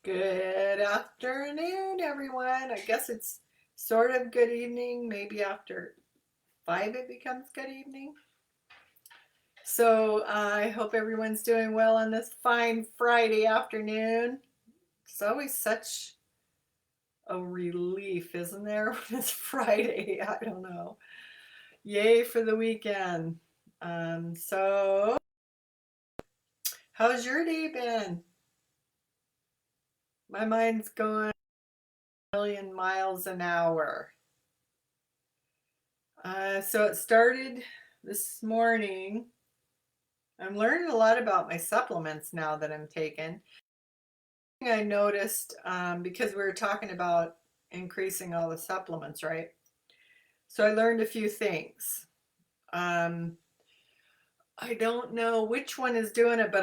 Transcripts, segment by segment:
Good afternoon, everyone. I guess it's sort of good evening. Maybe after 5 it becomes good evening. So I hope everyone's doing well on this fine Friday afternoon. It's always such a relief, isn't there, when it's Friday? I don't know. Yay for the weekend. So how's your day been? My mind's going a million miles an hour. So it started this morning. I'm learning a lot about my supplements now that I'm taking. I noticed because we were talking about increasing all the supplements, right? So I learned a few things. Um, I don't know which one is doing it, but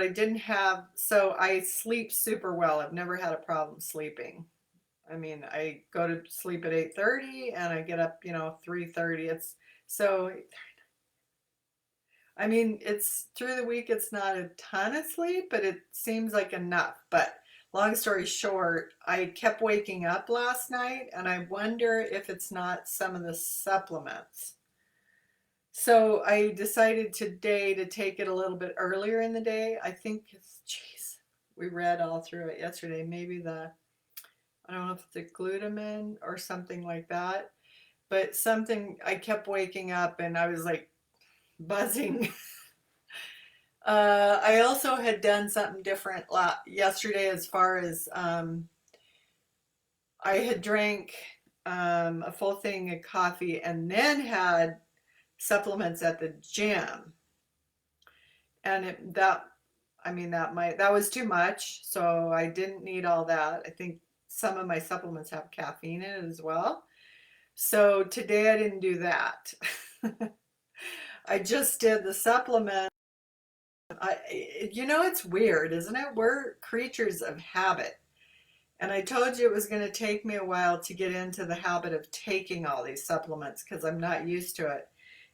so I sleep super well. I've never had a problem sleeping. I mean, I go to sleep at 8:30 and I get up, 3:30. So I mean, it's through the week, it's not a ton of sleep, but it seems like enough. But long story short, I kept waking up last night and I wonder if it's not some of the supplements. So I decided today to take it a little bit earlier in the day. I think geez, we read all through it yesterday. Maybe I don't know if it's the glutamine or something like that, but something, I kept waking up and I was like buzzing. I also had done something different yesterday as far as I had drank a full thing of coffee and then had supplements at the gym. And that was too much. So I didn't need all that. I think some of my supplements have caffeine in it as well. So today I didn't do that. I just did the supplement. It's weird, isn't it? We're creatures of habit. And I told you it was going to take me a while to get into the habit of taking all these supplements because I'm not used to it.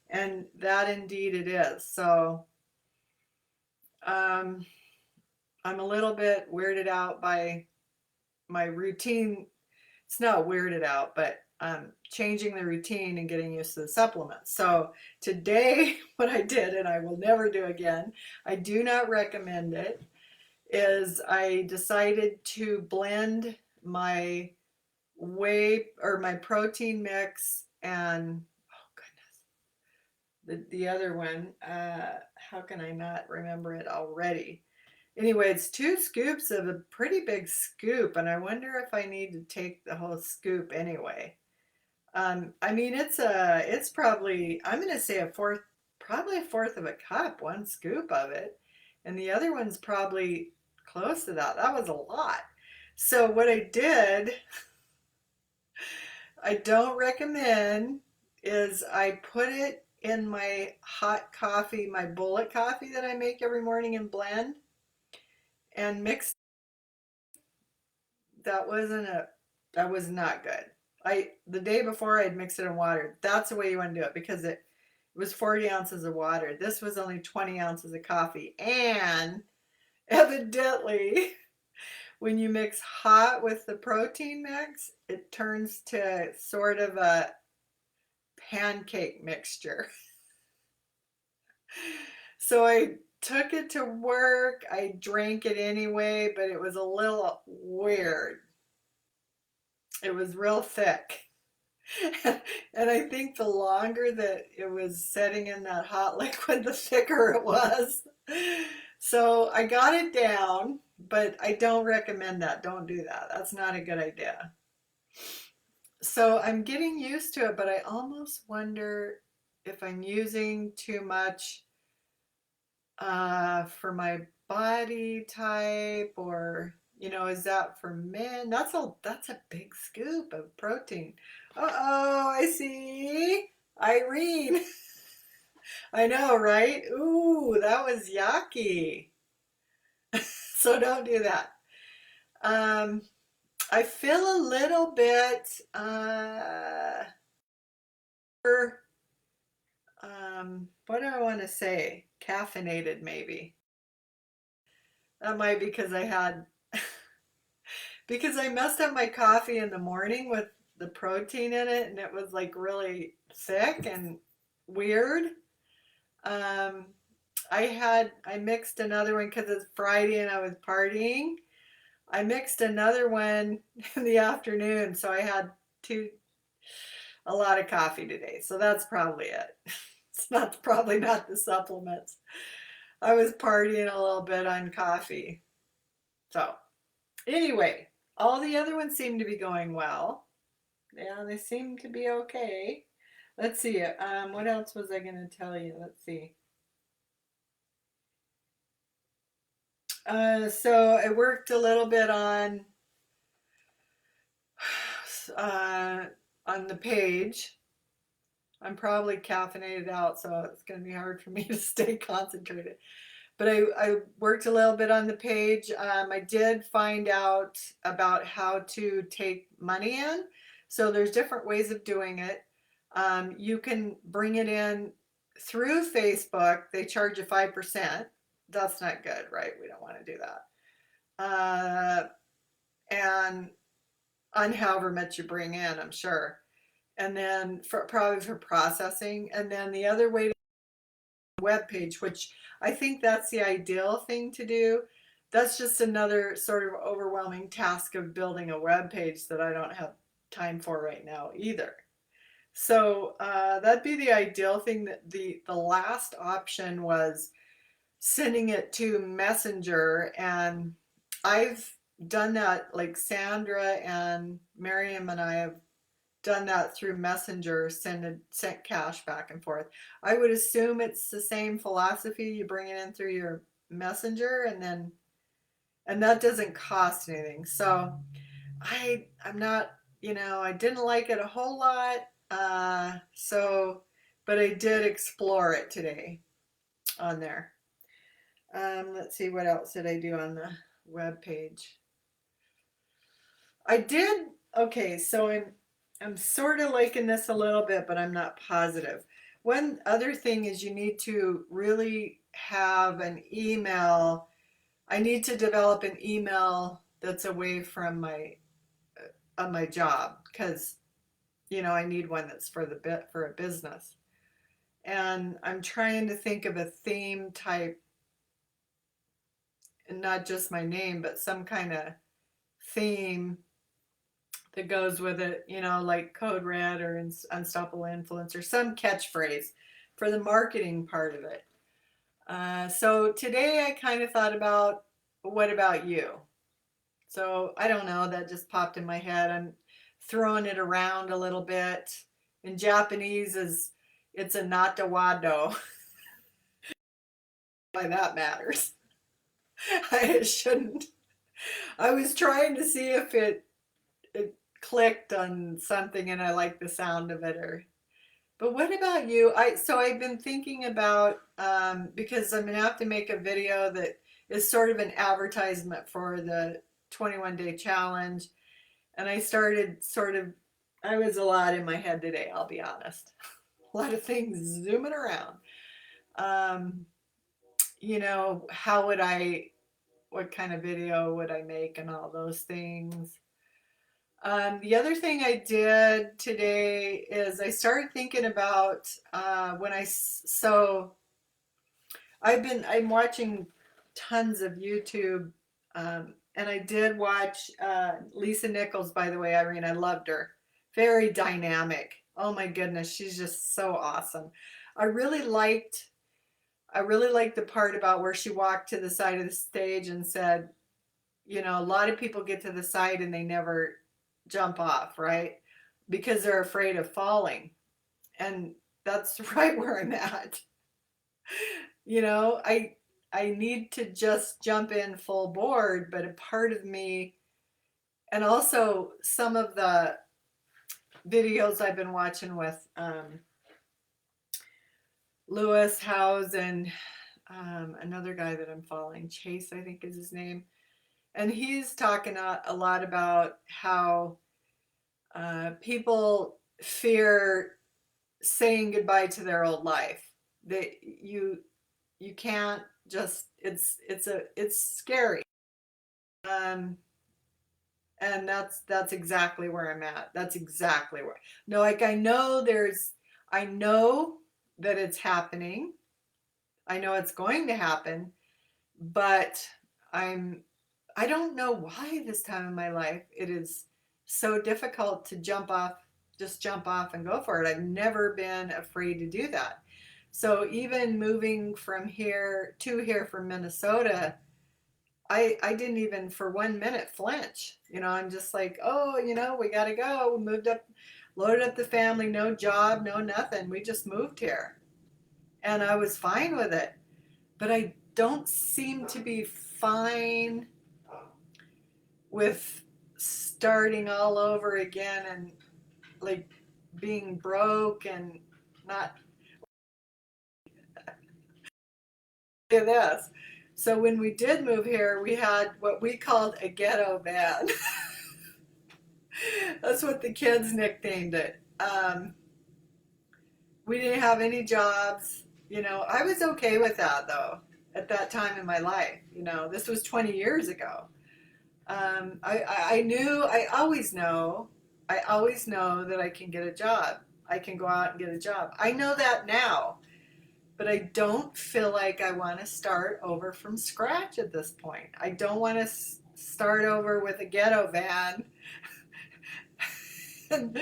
And that indeed it is. So um, I'm a little bit weirded out by my routine. It's not weirded out, but changing the routine and getting used to the supplements. So today, what I did, and I will never do again, I do not recommend it, is I decided to blend my my protein mix and oh goodness, the other one. How can I not remember it already? Anyway, it's 2 scoops of a pretty big scoop, and I wonder if I need to take the whole scoop anyway. I mean, it's probably, I'm going to say probably a fourth of a cup, 1 scoop of it, and the other one's probably close to that. That was a lot. So what I did, I don't recommend, is I put it in my hot coffee, my bullet coffee that I make every morning and blend and mix. That wasn't a that was not good. The day before I'd mixed it in water. That's the way you want to do it because it was 40 ounces of water. This was only 20 ounces of coffee. And evidently, when you mix hot with the protein mix, it turns to sort of a pancake mixture. So I took it to work. I drank it anyway, but it was a little weird. It was real thick. And I think the longer that it was setting in that hot liquid, the thicker it was. So I got it down, but I don't recommend that. Don't do that. That's not a good idea. So I'm getting used to it, but I almost wonder if I'm using too much for my body type, or is that for men? That's a big scoop of protein. Uh-oh, I see. Irene. I know, right? Ooh, that was yucky. So don't do that. Um, I feel a little bit what do I want to say? Caffeinated maybe. That might be because I had because I messed up my coffee in the morning with the protein in it, and it was like really thick and weird. Um, I mixed another one because it's Friday and I was partying. I mixed another one in the afternoon, so I had two a lot of coffee today. So that's probably it. It's not probably not the supplements. I was partying a little bit on coffee. So anyway, all the other ones seem to be going well. Yeah, they seem to be okay. Let's see. What else was I going to tell you? Let's see. So I worked a little bit uh, on the page. I'm probably caffeinated out, so it's going to be hard for me to stay concentrated. But I worked a little bit on the page. I did find out about how to take money in. So there's different ways of doing it. You can bring it in through Facebook. They charge you 5%. That's not good, right? We don't want to do that. And on however much you bring in, I'm sure. And then probably for processing. And then the other way to web page, which I think that's the ideal thing to do. That's just another sort of overwhelming task of building a web page that I don't have time for right now either. So that'd be the ideal thing. That the last option was sending it to Messenger, and I've done that. Like Sandra and Miriam and I have done that through Messenger, sent cash back and forth. I would assume it's the same philosophy. You bring it in through your Messenger, and that doesn't cost anything. So I'm not, I didn't like it a whole lot. But I did explore it today on there. Let's see, what else did I do on the web page? I did. Okay, so I'm sort of liking this a little bit, but I'm not positive. One other thing is you need to really have an email. I need to develop an email that's away from my job, because I need one that's for a business. And I'm trying to think of a theme type, and not just my name, but some kind of theme that goes with it, like Code Red or Unstoppable Influence, or some catchphrase for the marketing part of it. So today I kind of thought about, what about you? So I don't know, that just popped in my head. I'm throwing it around a little bit. In Japanese, it's a natawado. Why that matters. I shouldn't. I was trying to see if it clicked on something and I like the sound of it. But what about you? I've been thinking about, because I'm gonna have to make a video that is sort of an advertisement for the 21-day challenge, and I was a lot in my head today, I'll be honest. A lot of things zooming around. Um, how would what kind of video would I make and all those things. The other thing I did today is I started thinking about I'm watching tons of YouTube, and I did watch Lisa Nichols, by the way, Irene. I loved her. Very dynamic. Oh my goodness, she's just so awesome. I really liked I really liked the part about where she walked to the side of the stage and said, a lot of people get to the side and they never jump off, right? Because they're afraid of falling. And that's right where I'm at. I need to just jump in full board, but a part of me, and also some of the videos I've been watching with Lewis Howes and another guy that I'm following, Chase, I think is his name. And he's talking a lot about how people fear saying goodbye to their old life. You can't just, it's scary. Um, And that's exactly where I'm at. That's exactly where. No, like I know that it's happening. I know it's going to happen, but I'm I don't know why this time in my life it is so difficult to jump off and go for it. I've never been afraid to do that. So even moving from here from Minnesota, I didn't even for 1 minute flinch. I'm just like, oh, we gotta go. We moved up, loaded up the family, no job, no nothing. We just moved here. And I was fine with it. But I don't seem to be fine with starting all over again and like being broke and not do this. So when we did move here, we had what we called a ghetto van. That's what the kids nicknamed it. We didn't have any jobs. I was okay with that though at that time in my life. This was 20 years ago. I knew, I always know that I can get a job. I can go out and get a job. I know that now, but I don't feel like I want to start over from scratch at this point. I don't want to start over with a ghetto van and,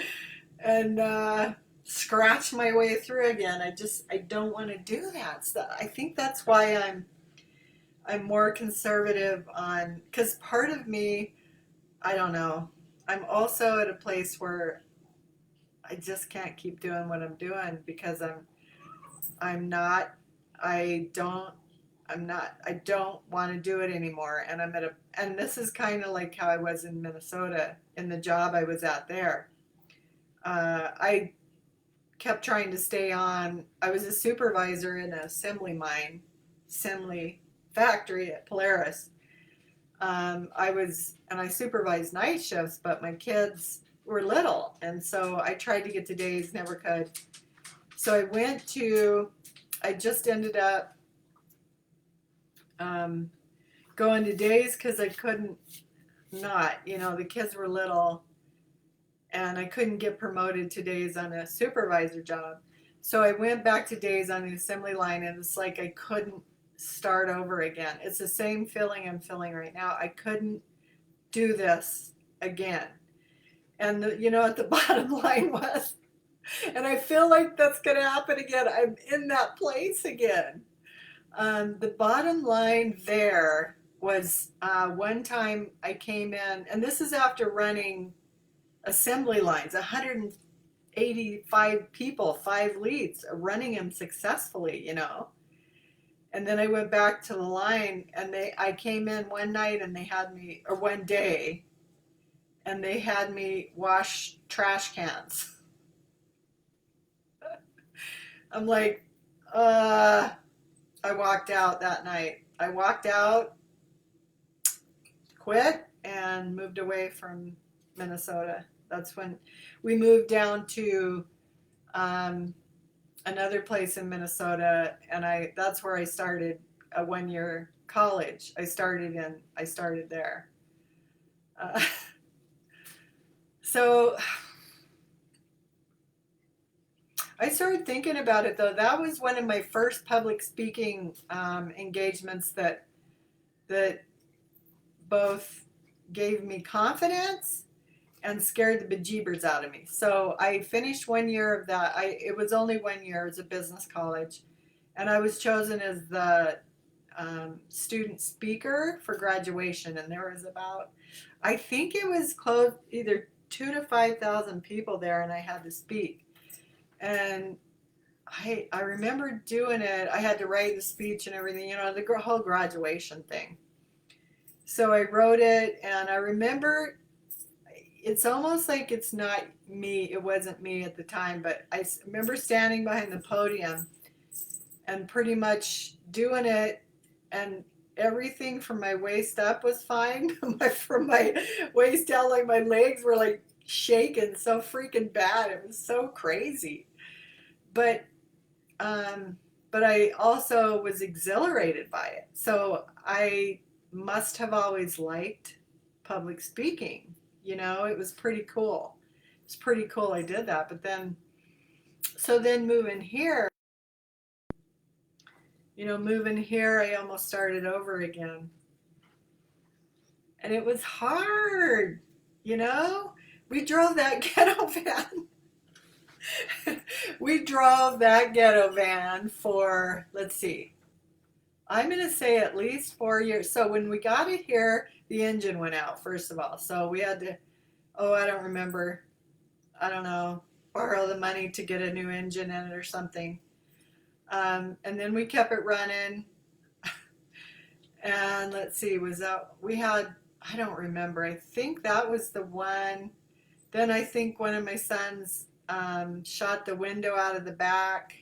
and scratch my way through again. I don't want to do that. So I think that's why I'm more conservative on, because part of me, I don't know. I'm also at a place where I just can't keep doing what I'm doing because I'm not I don't I don't want to do it anymore, and and this is kind of like how I was in Minnesota in the job I was at there. I kept trying to stay on. I was a supervisor in an assembly factory at Polaris. I supervised night shifts, but my kids were little, and so I tried to get to days, never could. So I just ended up um, going to days because I couldn't not. The kids were little, and I couldn't get promoted to days on a supervisor job. So I went back to days on the assembly line, and it's like I couldn't start over again. It's the same feeling I'm feeling right now. I couldn't do this again. And what the bottom line was, and I feel like that's going to happen again. I'm in that place again. The bottom line there was one time I came in, and this is after running assembly lines, 185 people, 5 leads, running them successfully. And then I went back to the line, and I came in one night, and they had me, or one day, and they had me wash trash cans. I'm like, I walked out that night. I walked out, quit, and moved away from Minnesota. That's when we moved down to um, another place in Minnesota, and that's where I started a 1 year college. I started there. Uh, so I started thinking about it though. That was one of my first public speaking engagements that both gave me confidence and scared the bejeebers out of me. So I finished 1 year of that. It was only 1 year as a business college, and I was chosen as the student speaker for graduation. And there was about, I think it was close, either 2 to 5,000 people there, and I had to speak. And I remember doing it. I had to write the speech and everything, the whole graduation thing. So I wrote it, and I remember it's almost like it's not me. It wasn't me at the time, but I remember standing behind the podium and pretty much doing it, and everything from my waist up was fine. From my waist down, like my legs were like shaking so freaking bad. It was so crazy. But um, but I also was exhilarated by it. So I must have always liked public speaking. You know, it was pretty cool. It's pretty cool I did that. But then, so then moving here, moving here, I almost started over again. And it was hard, you know? We drove that ghetto van. We drove that ghetto van for, let's see, I'm going to say at least 4 years. So when we got it here, the engine went out, first of all. So we had to, oh, I don't remember, I don't know, borrow the money to get a new engine in it or something. And then we kept it running. And let's see, was that, we had, I don't remember. I think that was the one. Then I think one of my sons shot the window out of the back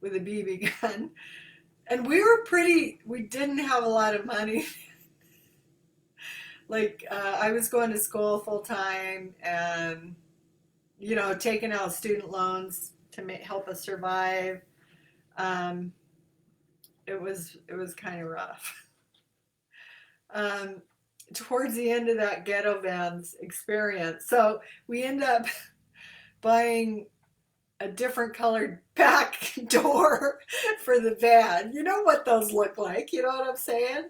with a BB gun. And we didn't have a lot of money. Like, I was going to school full time and, taking out student loans to help us survive. Um, it was kind of rough. Um, Towards the end of that ghetto van's experience, so we end up buying a different colored back door for the van. You know what those look like? You know what I'm saying?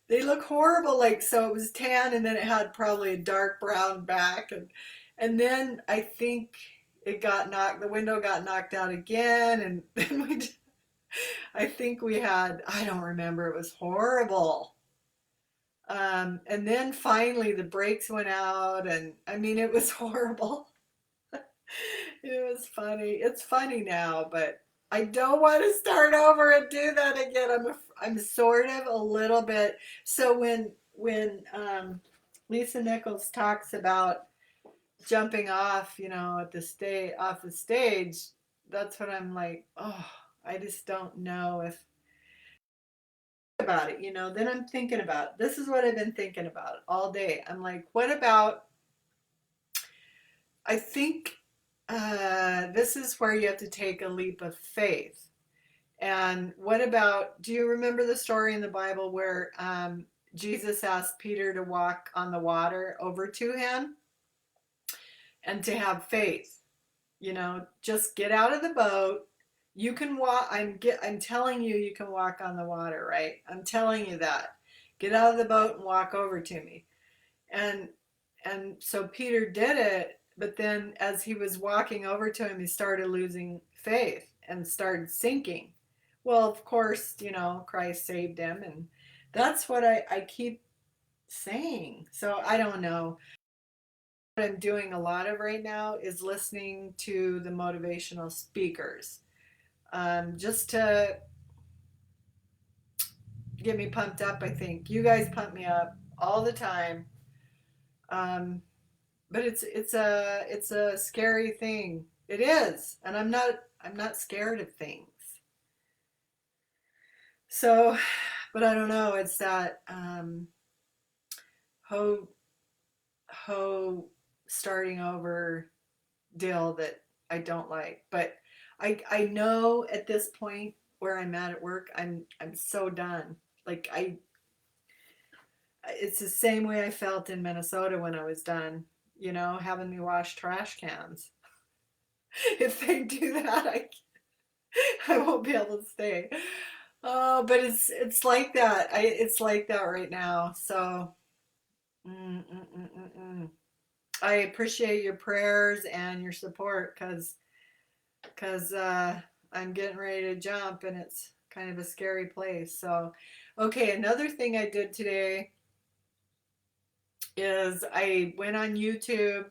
They look horrible. Like, so it was tan, and then it had probably a dark brown back, and then I think the window got knocked out again, and then I think we had, I don't remember. It was horrible. And then finally the brakes went out, and I mean, it was horrible. It was funny. It's funny now, but I don't want to start over and do that again. I'm sort of a little bit. So when Lisa Nichols talks about jumping off, at off the stage, that's what I'm like. Oh, I just don't know if about it. Then I'm thinking about, this is what I've been thinking about all day. I'm like, what about? I think this is where you have to take a leap of faith. And what about, do you remember the story in the Bible where Jesus asked Peter to walk on the water over to him and to have faith? Just get out of the boat. You can walk. I'm telling you, you can walk on the water, right? I'm telling you that. Get out of the boat and walk over to me. And and so Peter did it, but then as he was walking over to him, he started losing faith and started sinking. Well, of course, Christ saved him, and that's what I keep saying. So I don't know. What I'm doing a lot of right now is listening to the motivational speakers, just to get me pumped up. I think you guys pump me up all the time. Um, but it's a scary thing. It is, and I'm not scared of things. So, but I don't know. It's that ho ho starting over deal that I don't like. But I know at this point where I'm at work, I'm so done. Like, it's the same way I felt in Minnesota when I was done. Having me wash trash cans. If they do that, I won't be able to stay. Oh, but it's like that. It's like that right now. So, mm, mm, mm, mm, mm. I appreciate your prayers and your support, because I'm getting ready to jump, and it's kind of a scary place. So, okay, another thing I did today is I went on YouTube.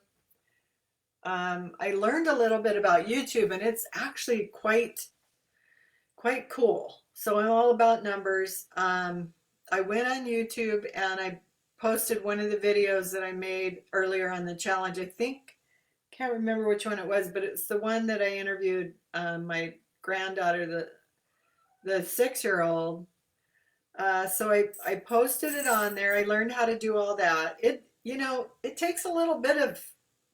I learned a little bit about YouTube, and it's actually quite cool. So I'm all about numbers. I went on YouTube and I posted one of the videos that I made earlier on the challenge. I think, can't remember which one it was, but it's the one that I interviewed my granddaughter, the 6-year-old. So I posted it on there. I learned how to do all that. It takes a little bit of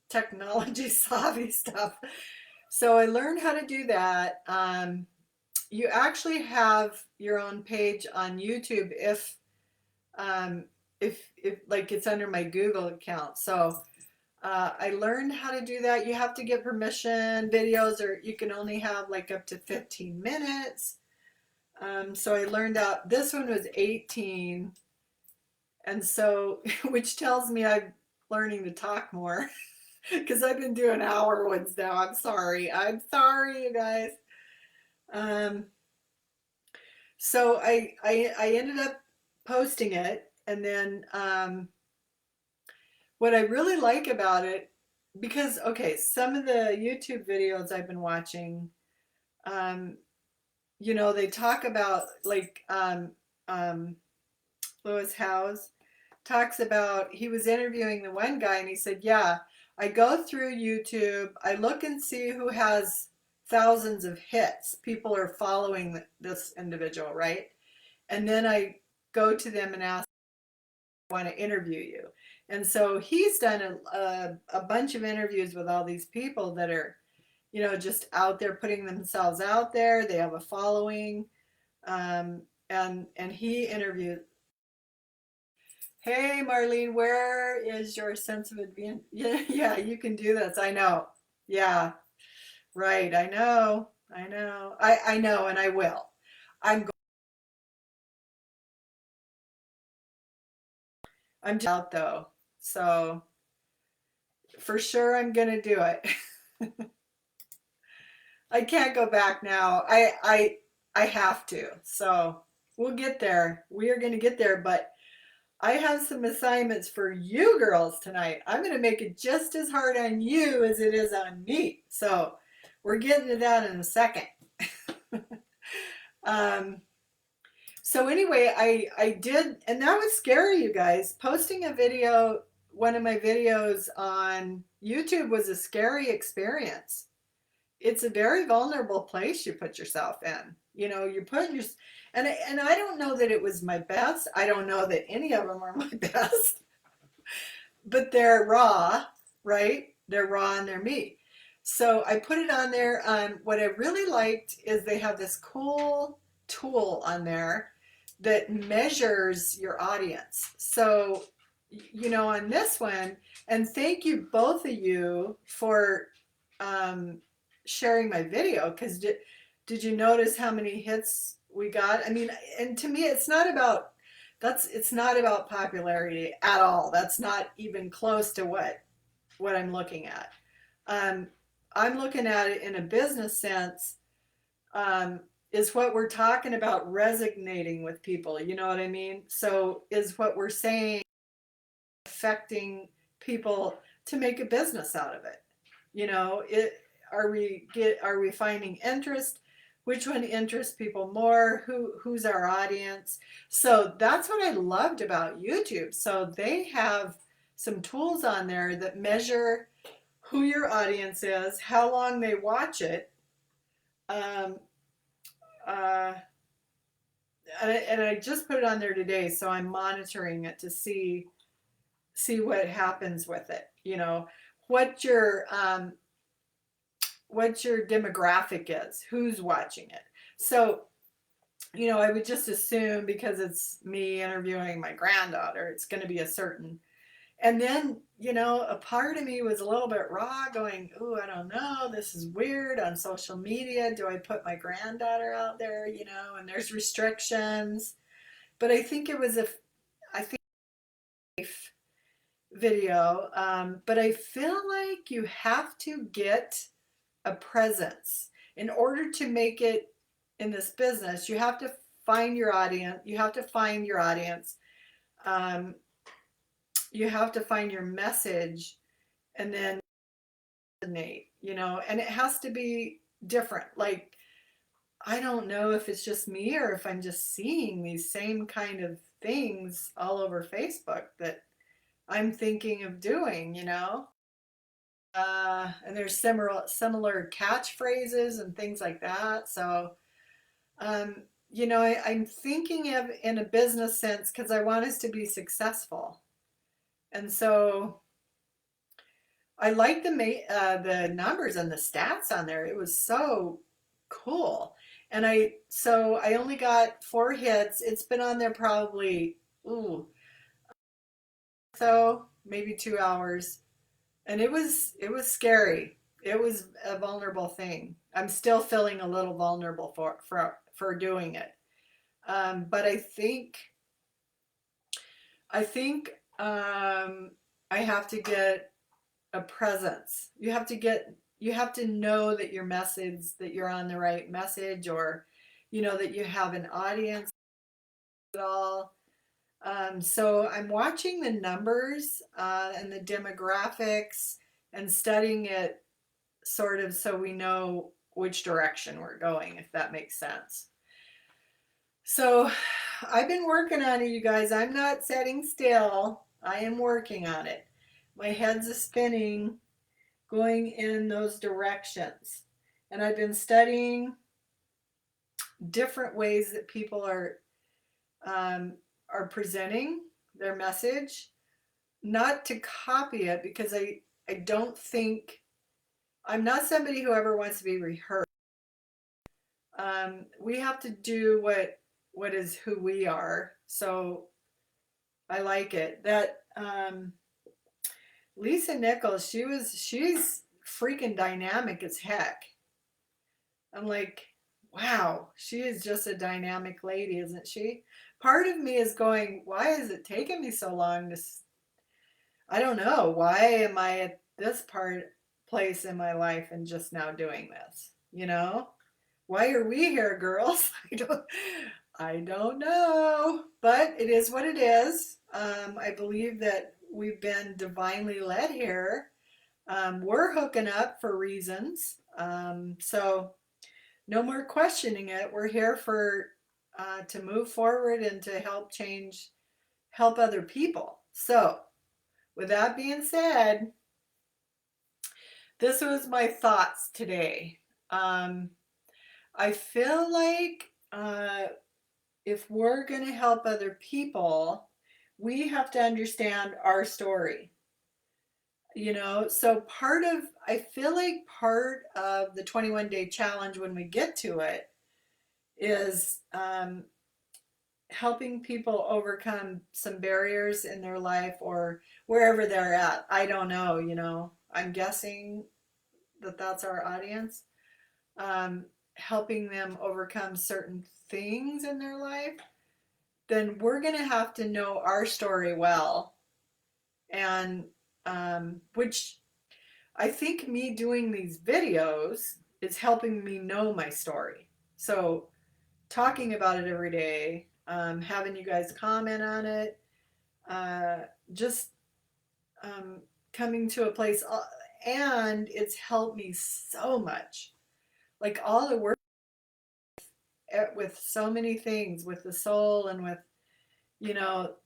technology savvy stuff. So I learned how to do that. You actually have your own page on YouTube if if like it's under my Google account. So I learned how to do that. You have to get permission. Videos, or you can only have like up to 15 minutes. So I learned out, this one was 18. And so, which tells me I'm learning to talk more because I've been doing hour ones now. I'm sorry. I'm sorry, you guys. Um, so I ended up posting it. And then what I really like about it, because, okay, some of the YouTube videos I've been watching, um, they talk about like Lewis Howes talks about, he was interviewing the one guy and he said, yeah, I go through YouTube, I look and see who has thousands of hits. People are following this individual, right? And then I go to them and ask, I want to interview you. And so he's done a bunch of interviews with all these people that are, just out there putting themselves out there. They have a following. And he interviewed. Hey, Marlene, where is your sense of advantage? Yeah, yeah, you can do this. I know. Yeah, right. I know. I know. I know, and I will. I'm just out though. So for sure I'm gonna do it. I can't go back now. I have to. So we'll get there. We are gonna get there, but I have some assignments for you girls tonight. I'm going to make it just as hard on you as it is on me. So we're getting to that in a second. um, so anyway, I did, and that was scary, you guys. Posting a video, one of my videos on YouTube was a scary experience. It's a very vulnerable place you put yourself in. You put your, and I don't know that it was my best. I don't know that any of them are my best, but they're raw, right? They're raw and they're me. So I put it on there. What I really liked is they have this cool tool on there that measures your audience. So, on this one, and thank you both of you for sharing my video, because did you notice how many hits we got? I mean, and to me, it's not about popularity at all. That's not even close to what I'm looking at. Um, I'm looking at it in a business sense. Is what we're talking about resonating with people? You know what I mean? So is what we're saying affecting people to make a business out of it? Are we finding interest? Which one interests people more? Who's our audience? So that's what I loved about YouTube. So they have some tools on there that measure who your audience is, how long they watch it, um, uh, and I just put it on there today, so I'm monitoring it to see what happens with it. What your what your demographic is, who's watching it. So, I would just assume, because it's me interviewing my granddaughter, it's going to be a certain. And then, a part of me was a little bit raw, going, "Ooh, I don't know. This is weird on social media. Do I put my granddaughter out there? And there's restrictions." But I think it was I think video. But I feel like you have to get a presence in order to make it in this business. You have to find your audience. You have to find your audience. Um, you have to find your message, and then resonate. And it has to be different. Like, I don't know if it's just me or if I'm just seeing these same kind of things all over Facebook that I'm thinking of doing. And there's similar catchphrases and things like that. So, I'm thinking of in a business sense, because I want us to be successful. And so I like the numbers and the stats on there. It was so cool. And I only got 4 hits. It's been on there probably, ooh, so maybe 2 hours, and it was scary. It was a vulnerable thing. I'm still feeling a little vulnerable for doing it. But I think I have to get a presence. You have to know that your message, that you're on the right message, or that you have an audience at all. So I'm watching the numbers and the demographics and studying it sort of so we know which direction we're going, if that makes sense. So I've been working on it, you guys. I'm not sitting still. I am working on it. My head's spinning, going in those directions. And I've been studying different ways that people um, are presenting their message, not to copy it, because I don't think I'm not somebody who ever wants to be rehearsed. We have to do what is who we are. So I like it. That Lisa Nichols, she's freaking dynamic as heck. I'm like, wow, she is just a dynamic lady, isn't she? Part of me is going, why is it taking me so long to, I don't know, why am I at this place in my life and just now doing this? Why are we here, girls? I don't know, but it is what it is. I believe that we've been divinely led here. We're hooking up for reasons. So no more questioning it. We're here to move forward and to help other people. So with that being said, this was my thoughts today. I feel like if we're going to help other people, we have to understand our story. So I feel like part of the 21-day challenge, when we get to it, is helping people overcome some barriers in their life or wherever they're at. I don't know. I'm guessing that that's our audience. Helping them overcome certain things in their life, then we're going to have to know our story well. And which I think me doing these videos is helping me know my story. So talking about it every day, having you guys comment on it, just coming to a place, and it's helped me so much. Like all the work with so many things, with the soul and with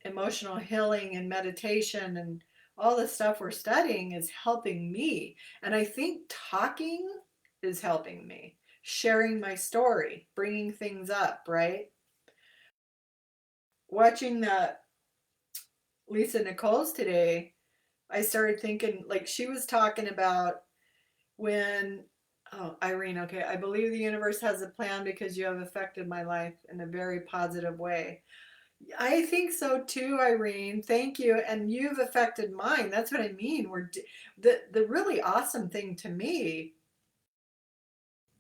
emotional healing and meditation and all the stuff we're studying is helping me. And I think talking is helping me, sharing my story, bringing things up, right? Watching the Lisa Nichols today, I started thinking, like, she was talking about when, oh, Irene, okay, I believe the universe has a plan because you have affected my life in a very positive way. I think so too, Irene. Thank you. And you've affected mine. That's what I mean. The really awesome thing to me,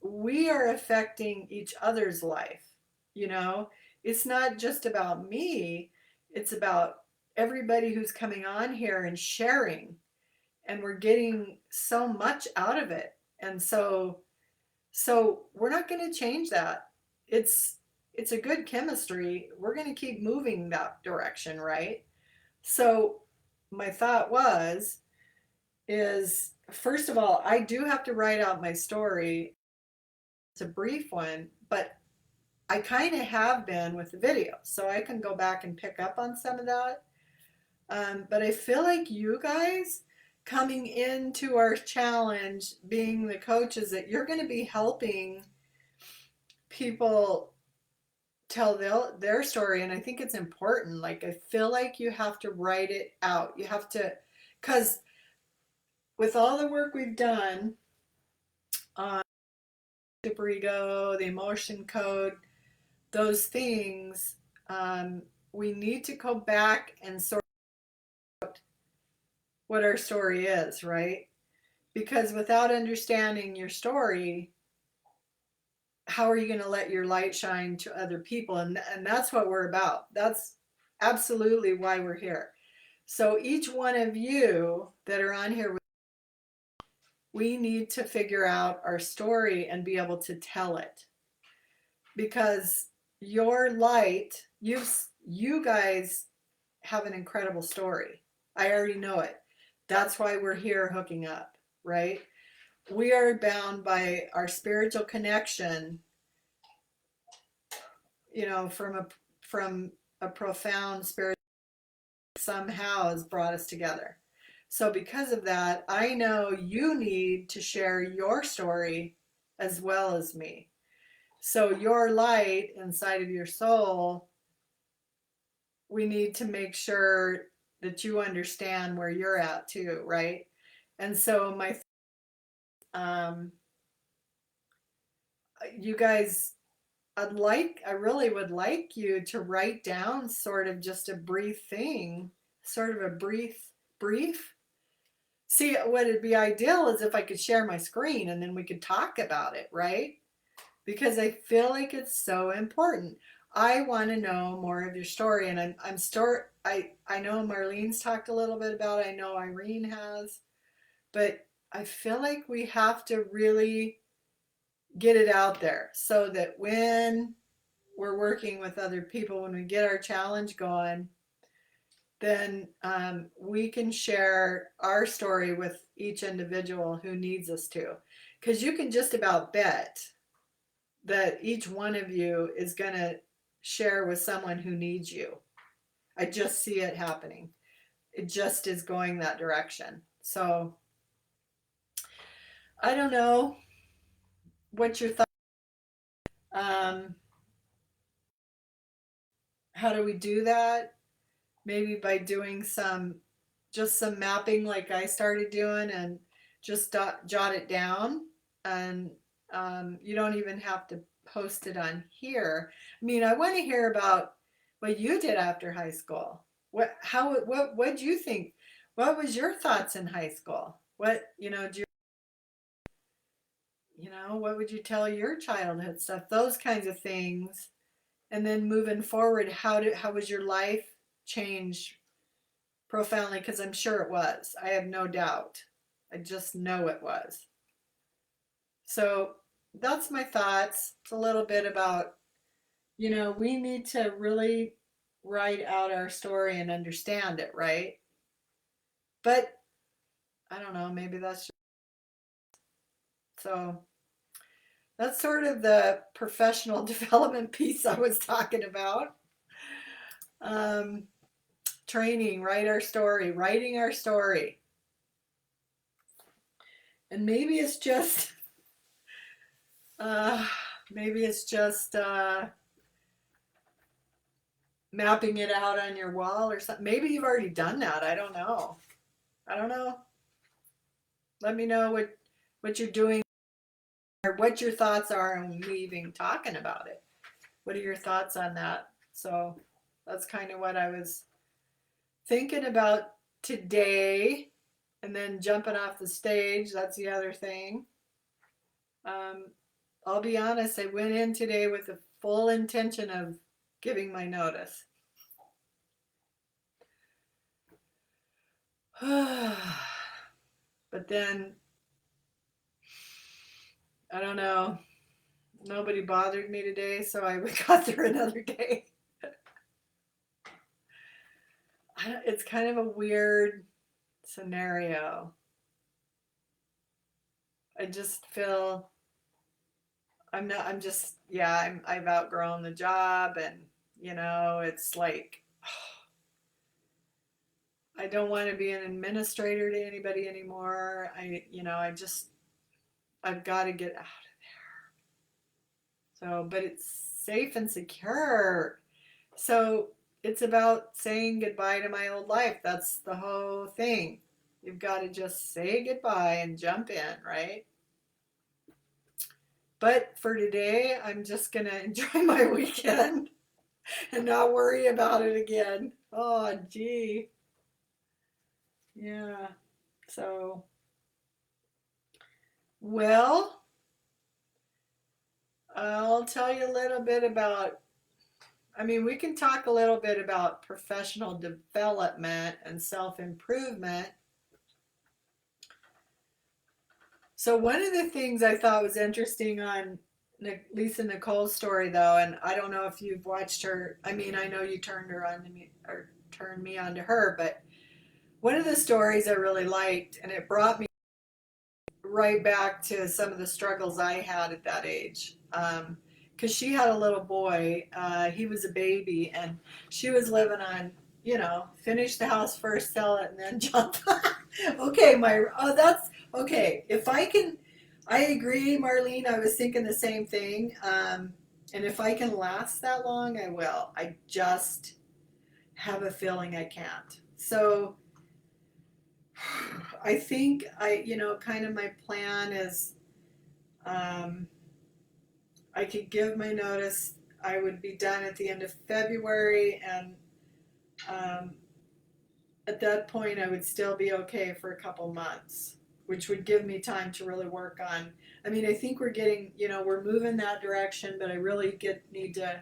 we are affecting each other's life. You know, it's not just about me, it's about everybody who's coming on here and sharing. And we're getting so much out of it. And so we're not going to change that. It's a good chemistry. We're going to keep moving that direction, right? So my thought is first of all, I do have to write out my story. It's a brief one, but I kind of have been with the video, so I can go back and pick up on some of that. But I feel like you guys coming into our challenge, being the coaches, that you're going to be helping people tell their story. And I think it's important. Like, I feel like you have to write it out. You have to, because with all the work we've done on superego, the emotion code, those things, we need to go back and sort what our story is, right? Because without understanding your story, how are you going to let your light shine to other people? And that's what we're about. That's absolutely why we're here. So each one of you that are on here, we need to figure out our story and be able to tell it. Because your light, you guys have an incredible story. I already know it. That's why we're here hooking up, right? We are bound by our spiritual connection, you know, from a profound spirit somehow has brought us together. So because of that, I know you need to share your story as well as me. So your light inside of your soul, we need to make sure that you understand where you're at too, right? And so um, you guys, I really would like you to write down sort of just a brief thing, sort of a brief. See, what would be ideal is if I could share my screen and then we could talk about it, right? Because I feel like it's so important. I want to know more of your story, and I know Marlene's talked a little bit about it. I know Irene has, but I feel like we have to really get it out there so that when we're working with other people, when we get our challenge going, then we can share our story with each individual who needs us to. Because you can just about bet that each one of you is going to share with someone who needs you. I just see it happening. It just is going that direction. So I don't know what your thoughts. Um, how do we do that? Maybe by doing some mapping like I started doing and just jot it down. And you don't even have to post it on here. I mean, I want to hear about what you did after high school. What do you think? What was your thoughts in high school? What, what would you tell your childhood stuff? Those kinds of things. And then moving forward, how was your life change profoundly? Because I'm sure it was. I have no doubt. I just know it was. So that's my thoughts. It's a little bit about, we need to really write out our story and understand it, right? But I don't know, maybe that's just, so that's sort of the professional development piece I was talking about. Um, Training, writing our story. And uh, maybe it's just mapping it out on your wall or something. Maybe you've already done that. I don't know. I don't know. Let me know what you're doing or what your thoughts are on me even talking about it. What are your thoughts on that? So that's kind of what I was thinking about today. And then jumping off the stage, that's the other thing. Um, I'll be honest, I went in today with the full intention of giving my notice. But then, I don't know, nobody bothered me today, so I got there another day. It's kind of a weird scenario. I just feel I've outgrown the job, and it's like I don't want to be an administrator to anybody anymore. I've got to get out. So, but it's safe and secure. So it's about saying goodbye to my old life. That's the whole thing. You've got to just say goodbye and jump in, right? But for today, I'm just going to enjoy my weekend and not worry about it again. Oh, gee. Yeah. So, well, I'll tell you a little bit about, I mean, we can talk a little bit about professional development and self improvement. So, one of the things I thought was interesting on Lisa Nicole's story, though, and I don't know if you've watched her. I mean, I know you turned her on to me or turned me on to her, but one of the stories I really liked, and it brought me right back to some of the struggles I had at that age. Because she had a little boy, he was a baby, and she was living on, finish the house first, sell it, and then jump. Okay, that's okay. If I can, I agree, Marlene. I was thinking the same thing. And if I can last that long, I will. I just have a feeling I can't. So I think kind of my plan is I could give my notice. I would be done at the end of February, and um, at that point, I would still be okay for a couple months, which would give me time to really work on. I mean, I think we're getting, we're moving that direction, but I really need to.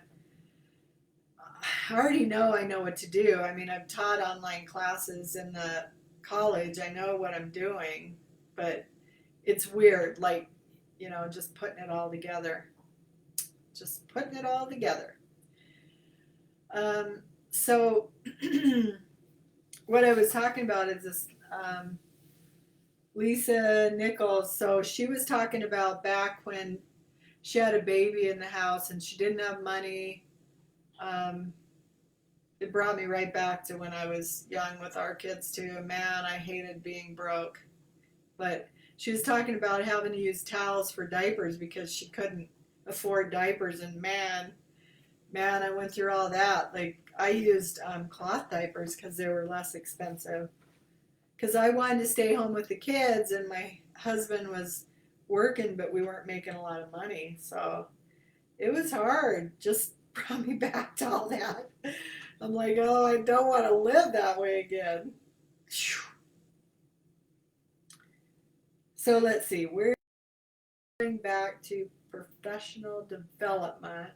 I already know I know what to do. I mean, I've taught online classes in the college. I know what I'm doing, but it's weird, like, just putting it all together. Just putting it all together. So, what I was talking about is this Lisa Nichols. So, she was talking about back when she had a baby in the house and she didn't have money. Um, it brought me right back to when I was young with our kids, too. Man, I hated being broke. But she was talking about having to use towels for diapers because she couldn't afford diapers. And man, I went through all that. Like, I used cloth diapers because they were less expensive. Because I wanted to stay home with the kids, and my husband was working, but we weren't making a lot of money. So it was hard. Just brought me back to all that. I'm like, oh, I don't want to live that way again. So let's see. We're going back to professional development.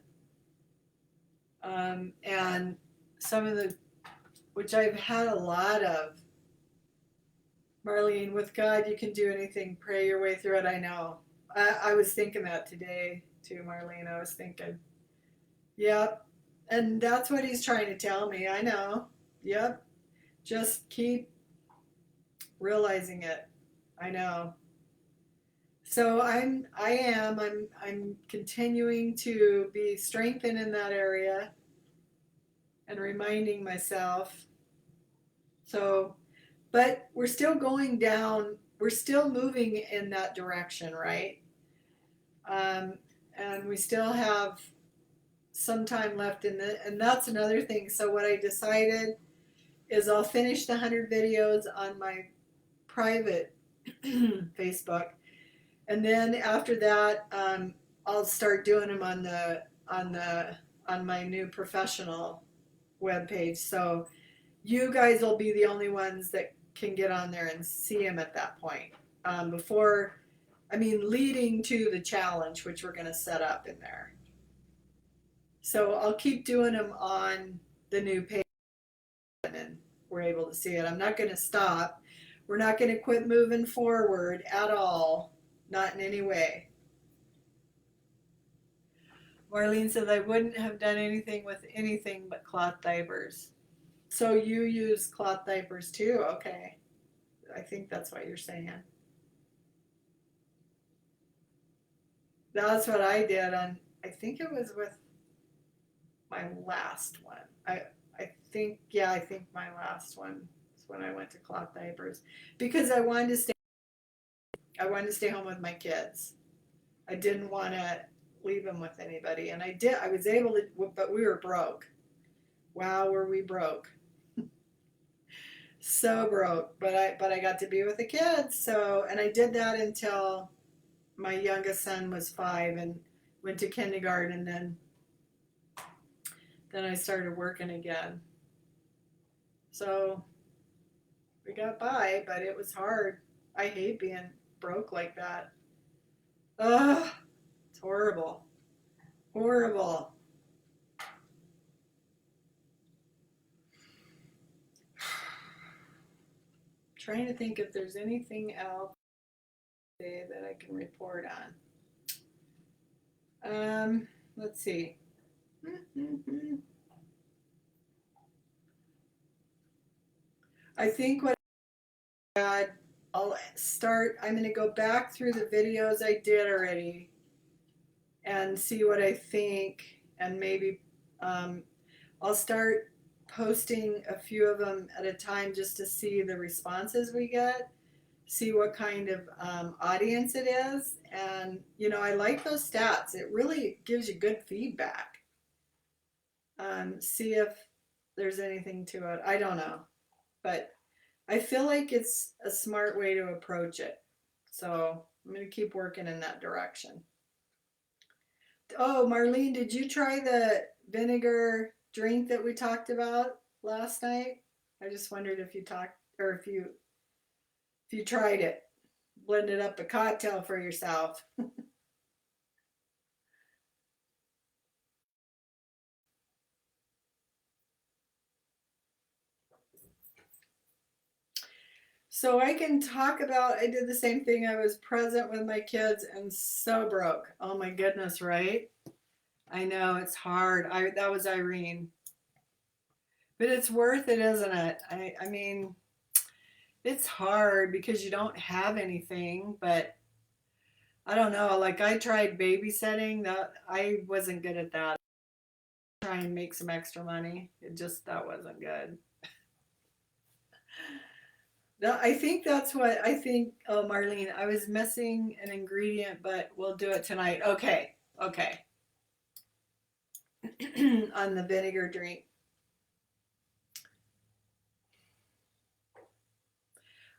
And some of which I've had a lot of. Marlene, with God, you can do anything. Pray your way through it. I know. I was thinking that today, too, Marlene. I was thinking, yep. And that's what he's trying to tell me. I know. Yep. Just keep realizing it. I know. So I'm continuing to be strengthened in that area and reminding myself. So, but we're still going down, we're still moving in that direction, right? Um, and we still have some time left in the, and that's another thing. So what I decided is I'll finish the 100 videos on my private Facebook, and then after that, I'll start doing them on my new professional webpage. So you guys will be the only ones that can get on there and see them at that point. Leading to the challenge, which we're going to set up in there. So I'll keep doing them on the new page, and we're able to see it. I'm not going to stop. We're not going to quit moving forward at all. Not in any way. Marlene says I wouldn't have done anything with anything but cloth diapers. So you use cloth diapers too? Okay. I think that's what you're saying. That's what I did on, I think it was with my last one. I think my last one is when I went to cloth diapers because I wanted to stay home with my kids. I didn't want to leave them with anybody, and I was able to, but we were broke. Wow, were we broke. So broke, but I got to be with the kids. So, and I did that until my youngest son was 5 and went to kindergarten, and then I started working again. So we got by, but it was hard. I hate being broke like that. Ugh, it's horrible. Horrible. Trying to think if there's anything else that I can report on. Let's see. I think what I'll start, I'm going to go back through the videos I did already and see what I think, and maybe I'll start posting a few of them at a time just to see the responses we get, see what kind of audience it is. And, you know, I like those stats. It really gives you good feedback. See if there's anything to it. I don't know. But I feel like it's a smart way to approach it. So I'm going to keep working in that direction. Oh, Marlene, did you try the vinegar drink that we talked about last night? I just wondered if you talked or if you tried it, blended up a cocktail for yourself. So I can talk about, I did the same thing. I was present with my kids and so broke. Oh my goodness, right? I know it's hard. That was Irene. But it's worth it, isn't it? I mean, it's hard because you don't have anything, but I don't know. Like I tried babysitting, that I wasn't good at that. Try and make some extra money. It just that wasn't good. I think that's what I think. Oh, Marlene, I was missing an ingredient, but we'll do it tonight. Okay, okay. On the vinegar drink.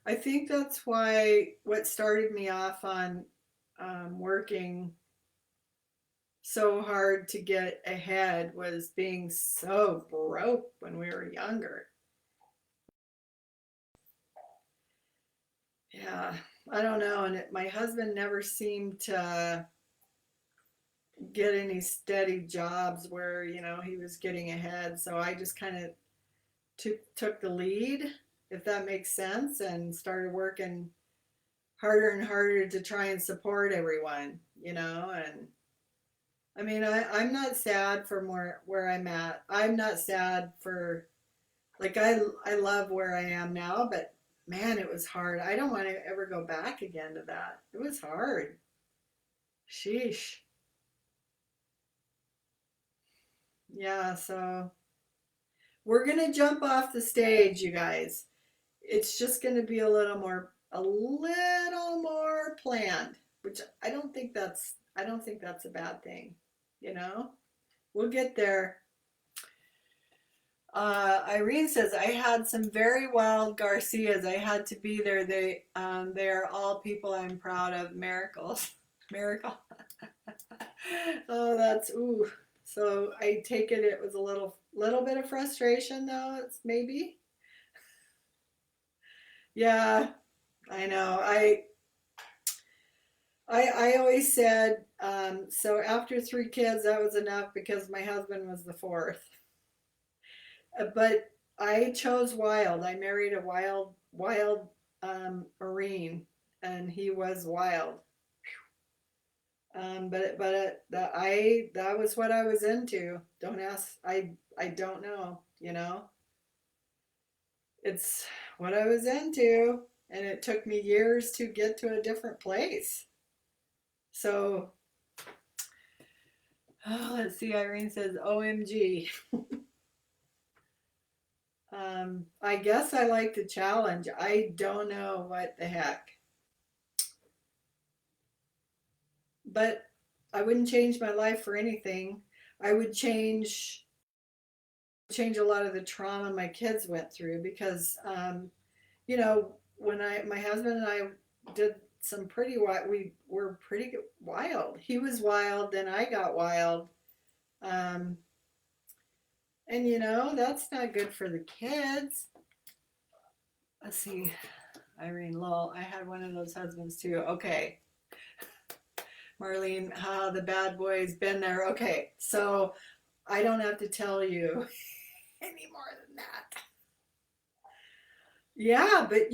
I think that's why what started me off on working so hard to get ahead was being so broke when we were younger. Yeah, I don't know. And my husband never seemed to get any steady jobs where, you know, he was getting ahead. So I just kind of took the lead, if that makes sense, and started working harder and harder to try and support everyone, you know. And I mean, I'm not sad for where I'm at. I'm not sad for, like, I love where I am now, but man, it was hard. I don't want to ever go back again to that. It was hard. Sheesh. Yeah, so we're going to jump off the stage, you guys. It's just going to be a little more planned, which I don't think that's a bad thing, you know? We'll get there. Irene says, I had some very wild Garcias. I had to be there. They are all people I'm proud of. Miracles. Miracle. Oh, that's ooh. So I take it was a little bit of frustration though. It's maybe. Yeah, I know. I always said so after three kids that was enough because my husband was the fourth. But I chose wild. I married a wild Marine, and he was wild. That was what I was into. Don't ask. I don't know. You know, it's what I was into, and it took me years to get to a different place. So, oh, let's see. Irene says, "OMG." I guess I like the challenge. I don't know what the heck, but I wouldn't change my life for anything. I would change a lot of the trauma my kids went through because you know, when I my husband and I did some pretty wild, we were pretty wild. He was wild, then I got wild. Um, and you know, that's not good for the kids. Let's see. Irene, lol. I had one of those husbands too. Okay. Marlene, the bad boy's been there. Okay. So I don't have to tell you any more than that. Yeah, but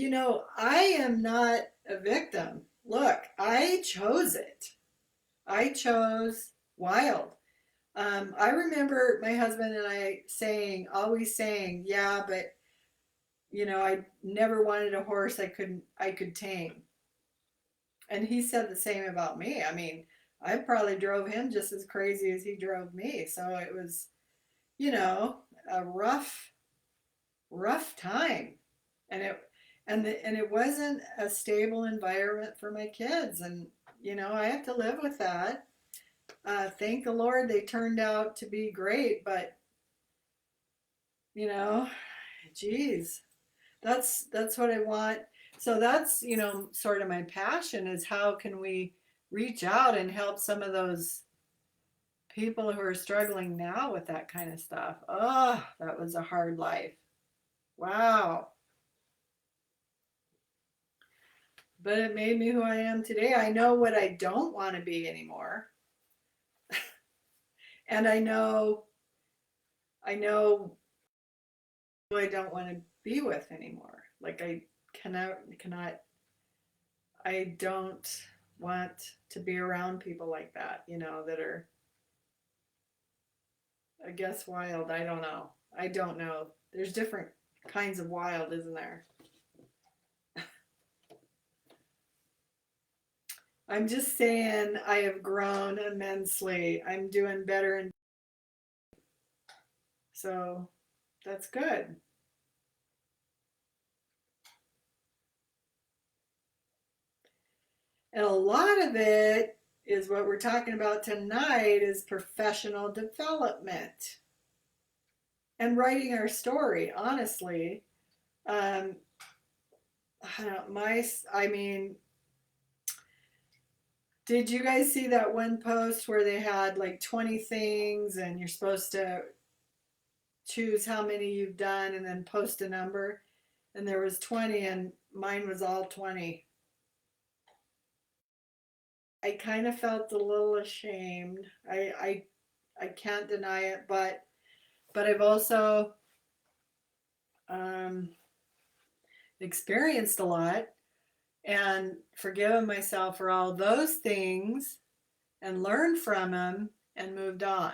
I am not a victim. Look, I chose it. I chose wild. I remember my husband and I always saying, yeah, but I never wanted a horse I could tame. And he said the same about me. I mean, I probably drove him just as crazy as he drove me. So it was, a rough time. And it wasn't a stable environment for my kids. And, I have to live with that. Thank the Lord they turned out to be great, but you know, geez, that's what I want. So that's, sort of my passion is how can we reach out and help some of those people who are struggling now with that kind of stuff. Oh, that was a hard life. Wow. But it made me who I am today. I know what I don't want to be anymore. And I know who I don't want to be with anymore. Like I cannot I don't want to be around people like that, that are, I guess, wild. I don't know. I don't know. There's different kinds of wild, isn't there? I'm just saying I have grown immensely. I'm doing better, and so that's good. And a lot of it is what we're talking about tonight is professional development and writing our story, honestly. Um, I don't, I mean, did you guys see that one post where they had like 20 things and you're supposed to choose how many you've done and then post a number? And there was 20 and mine was all 20. I kind of felt a little ashamed. I can't deny it, but I've also um, experienced a lot and forgiven myself for all those things and learned from them and moved on.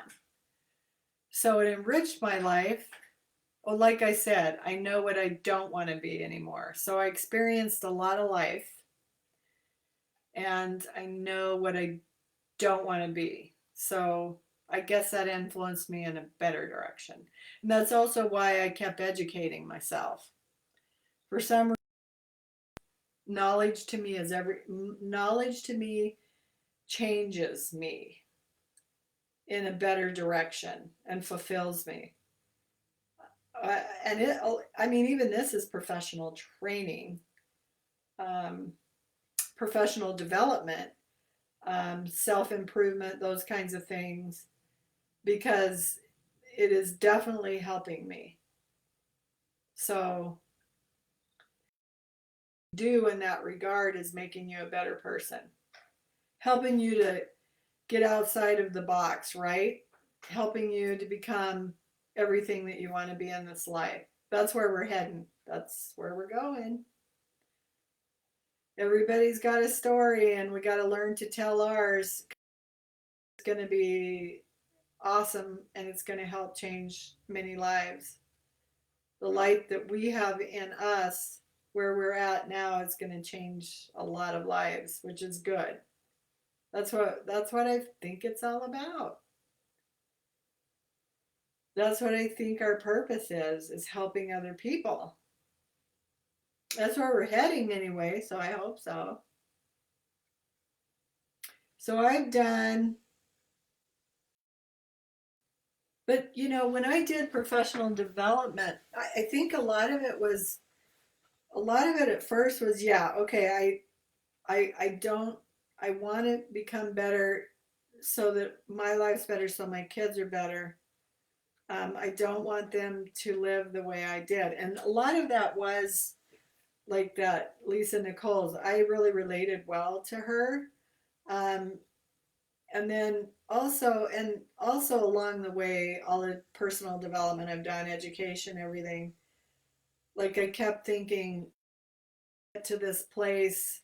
So it enriched my life. Oh, like I said, I know what I don't want to be anymore. So I experienced a lot of life and I know what I don't want to be. So I guess that influenced me in a better direction. And that's also why I kept educating myself. For some reason, knowledge to me changes me in a better direction and fulfills me. I mean, even this is professional training, um, professional development, self improvement, those kinds of things, because it is definitely helping me. So, do in that regard is making you a better person, helping you to get outside of the box, right? Helping you to become everything that you want to be in this life. That's where we're heading. That's where we're going. Everybody's got a story, and we got to learn to tell ours. It's going to be awesome, and it's going to help change many lives. The light that we have in us, where we're at now, is going to change a lot of lives, which is good. That's what I think it's all about. That's what I think our purpose is helping other people. That's where we're heading anyway, so I hope so. So I've done, but when I did professional development, I think a lot of it at first was, yeah, okay, I don't, I want to become better so that my life's better, so my kids are better. I don't want them to live the way I did. And a lot of that was like that Lisa Nichols, I really related well to her. Um, and then also along the way, all the personal development I've done, education, everything, like I kept thinking to this place,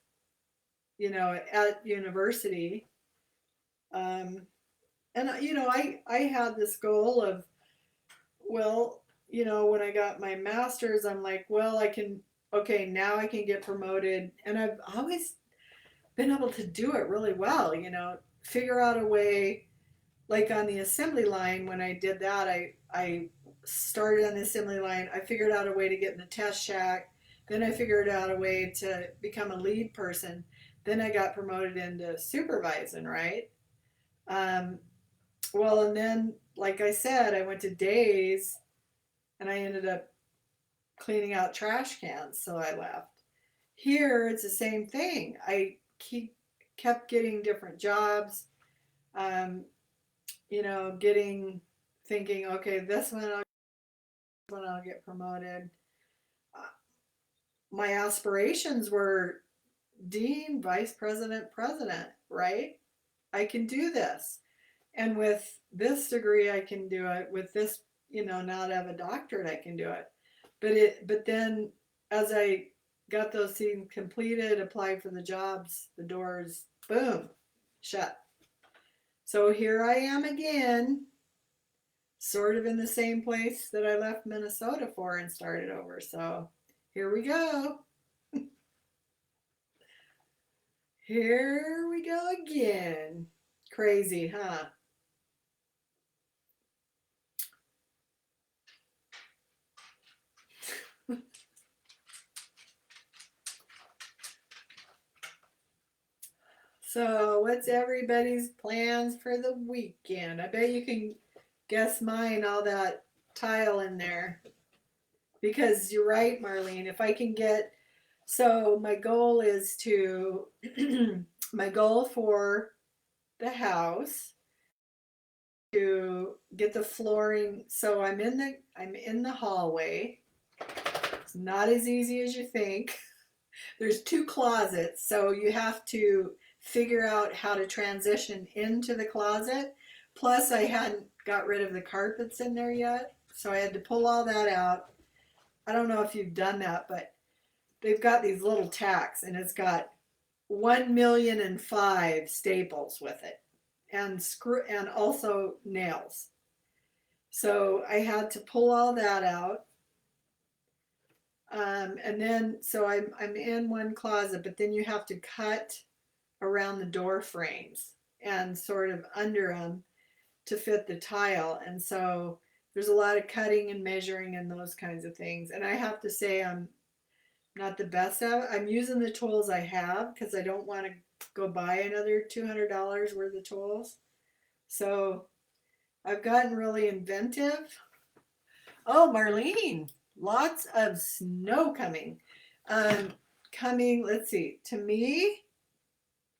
at university. Um, and I had this goal of, well, when I got my master's, I'm like, well, okay, now I can get promoted. And I've always been able to do it really well, figure out a way, like on the assembly line. When I did that, I started on the assembly line. I figured out a way to get in the test shack. Then I figured out a way to become a lead person. Then I got promoted into supervising, right? Um, well, and then, like I said, I went to days and I ended up cleaning out trash cans, so I left. Here, it's the same thing. I kept getting different jobs, um, thinking, okay, this one I'll get promoted. Uh, my aspirations were dean, vice president, president, right? I can do this. And with this degree, I can do it. With this, not have a doctorate, I can do it. But then as I got those things completed, applied for the jobs, the doors, boom, shut. So here I am again, sort of in the same place that I left Minnesota for and started over. So here we go. Here we go again. Crazy, huh? So, what's everybody's plans for the weekend? I bet you can guess mine, all that tile in there. Because you're right, Marlene. If I can get, so my goal is to, my goal for the house to get the flooring. So I'm in the hallway. It's not as easy as you think. There's two closets, so you have to figure out how to transition into the closet. Plus, I hadn't got rid of the carpets in there yet, so I had to pull all that out. I don't know if you've done that, but they've got these little tacks, and it's got 1,000,005 staples with it, and and also nails. So I had to pull all that out. And then, so I'm in one closet, but then you have to cut around the door frames and sort of under them to fit the tile. And so there's a lot of cutting and measuring and those kinds of things. And I have to say, I'm not the best at it. I'm using the tools I have because I don't want to go buy another $200 worth of tools. So I've gotten really inventive. Oh, Marlene, lots of snow coming. Coming, let's see, to me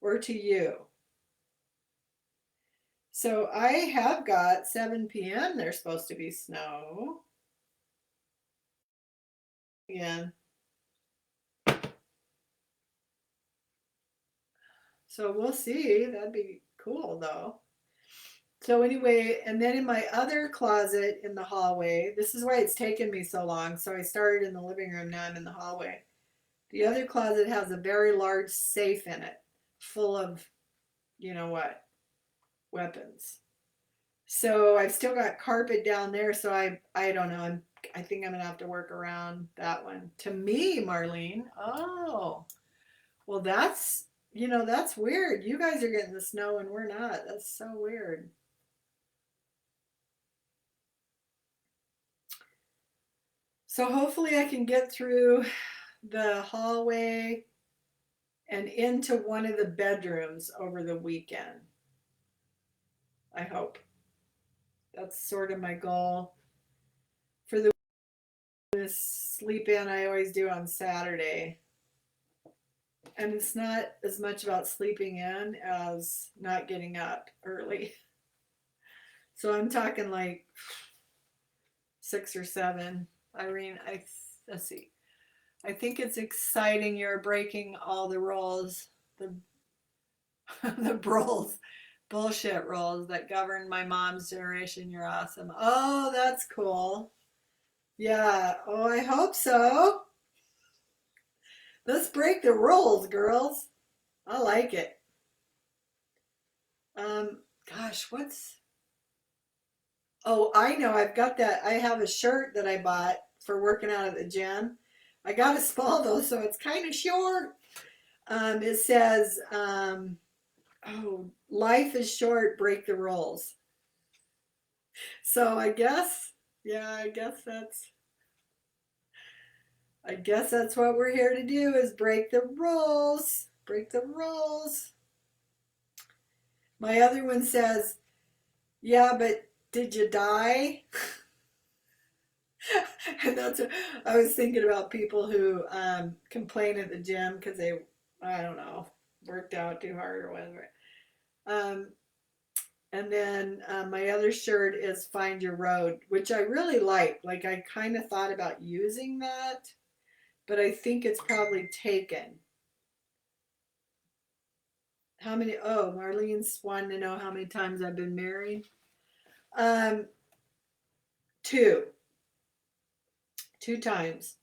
or to you? So I have got 7 p.m. There's supposed to be snow. Yeah. So we'll see. That'd be cool though. So anyway, and then in my other closet in the hallway, this is why it's taken me so long. So I started in the living room, now I'm in the hallway. The other closet has a very large safe in it, full of, you know what, weapons. So I've still got carpet down there, so I don't know. I think I'm gonna have to work around that one. To me, Marlene. Oh, well, that's weird. You guys are getting the snow and we're not. That's so weird. So hopefully I can get through the hallway and into one of the bedrooms over the weekend. I hope. That's sort of my goal for the sleep in. I always do on Saturday. And it's not as much about sleeping in as not getting up early. So I'm talking like 6 or 7. Irene, let's see. I think it's exciting you're breaking all the rules, the the rules, bullshit rules that governed my mom's generation. You're awesome. Oh, that's cool. Yeah. Oh, I hope so. Let's break the rules, girls. I like it. Gosh, what's Oh, I know. I've got that. I have a shirt that I bought for working out at the gym. I got a small though, so it's kind of short. It says, "Oh, life is short. Break the rules." So I guess, yeah, I guess that's what we're here to do is break the rules. Break the rules. My other one says, "Yeah, but did you die?" And that's what I was thinking about people who complain at the gym because they, I don't know, worked out too hard or whatever. Um, and then my other shirt is Find Your Road, which I really like. Like I kind of thought about using that, but I think it's probably taken. How many? Oh, Marlene's wanting to know how many times I've been married. Um, two, two times.